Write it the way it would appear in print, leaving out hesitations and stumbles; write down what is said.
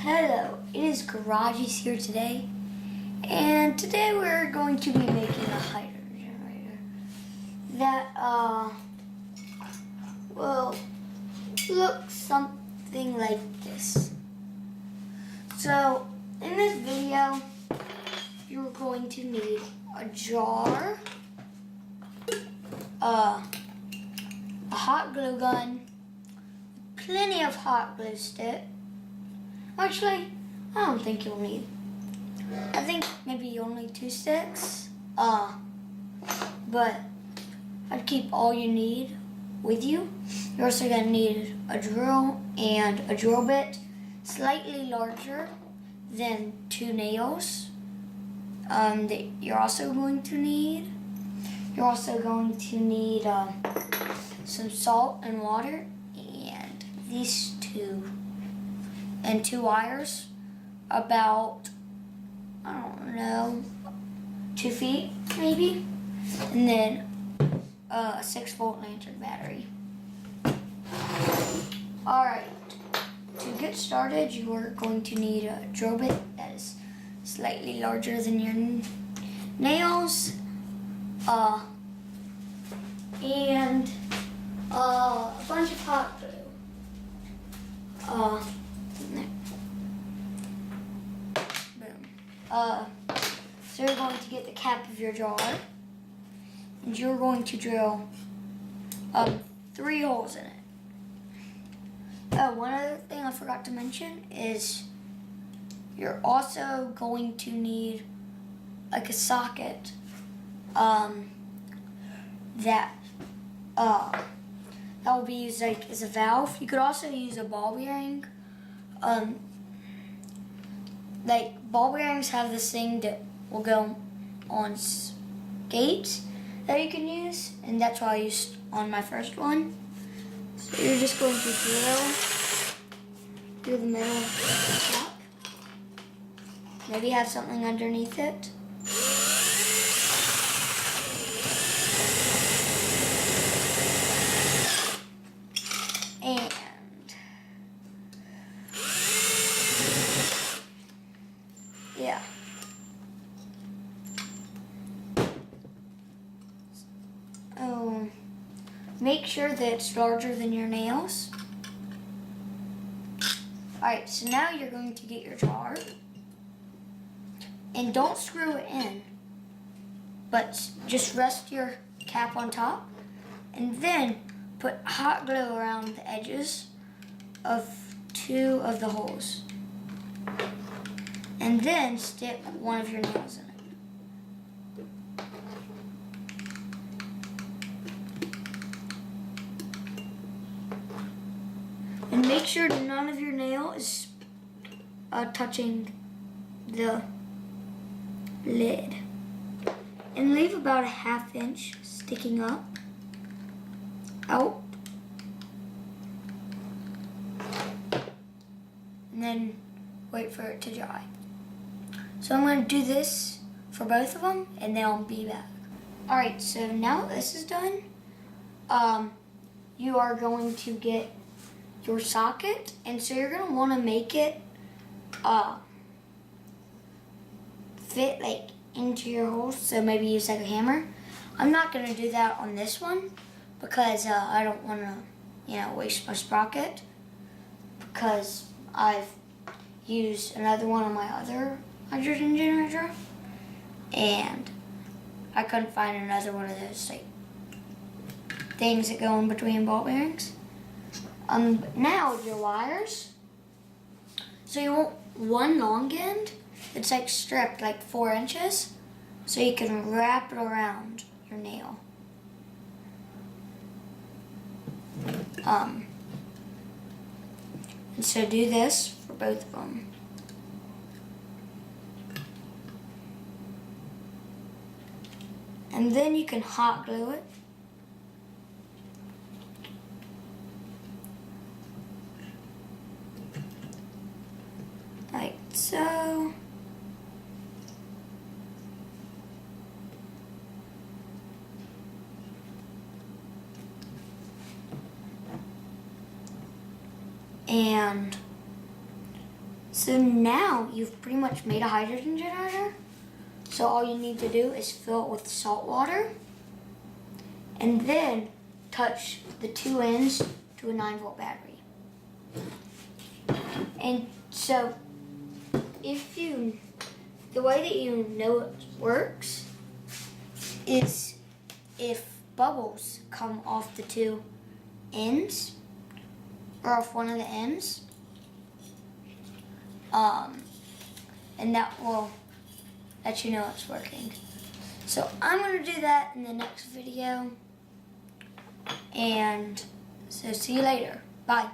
Hello, it is Garages here today, and today we're going to be making a hydrogen generator that will look something like this. So in this video you're going to need a jar, a hot glue gun, plenty of hot glue stick. Actually, I don't think you'll need. I think maybe you'll need 2 sticks. But I'd keep all you need with you. You're also gonna need a drill and a drill bit, slightly larger than 2 nails. That you're also going to need. You're also going to need some salt and water and these 2. And 2 wires, about, I don't know, 2 feet maybe, and then a 6-volt lantern battery. Alright, to get started you are going to need a drill bit that is slightly larger than your nails, and a bunch of hot glue. So you're going to get the cap of your jar, and you're going to drill 3 holes in it. Oh, one other thing I forgot to mention is you're also going to need like a socket that will be used like as a valve. You could also use a ball bearing. Like ball bearings have this thing that will go on skates that you can use, and that's what I used on my first one. So you're just going to drill through the middle of the top. Maybe have something underneath it. And yeah. Make sure that it's larger than your nails. Alright, so now you're going to get your jar. And don't screw it in, but just rest your cap on top. And then put hot glue around the edges of 2 of the holes. And then stick one of your nails in it. And make sure none of your nail is touching the lid. And leave about a 1/2 inch sticking up out. And then wait for it to dry. So I'm going to do this for both of them, and then I'll be back. Alright, so now that this is done, you are going to get your socket, and so you're going to want to make it fit like into your holes, so maybe use like a hammer. I'm not going to do that on this one because I don't want to, waste my sprocket, because I've used another one on my other hydrogen generator, and I couldn't find another one of those like things that go in between ball bearings. But now with your wires, so you want one long end that's like stripped like 4 inches, so you can wrap it around your nail. And so do this for both of them. And then you can hot glue it. Like so. And So now you've pretty much made a hydrogen generator. So all you need to do is fill it with salt water and then touch the two ends to a 9-volt battery. And so the way that you know it works is if bubbles come off the two ends or off one of the ends, and that will let you know it's working. So I'm going to do that in the next video, and so see you later. Bye.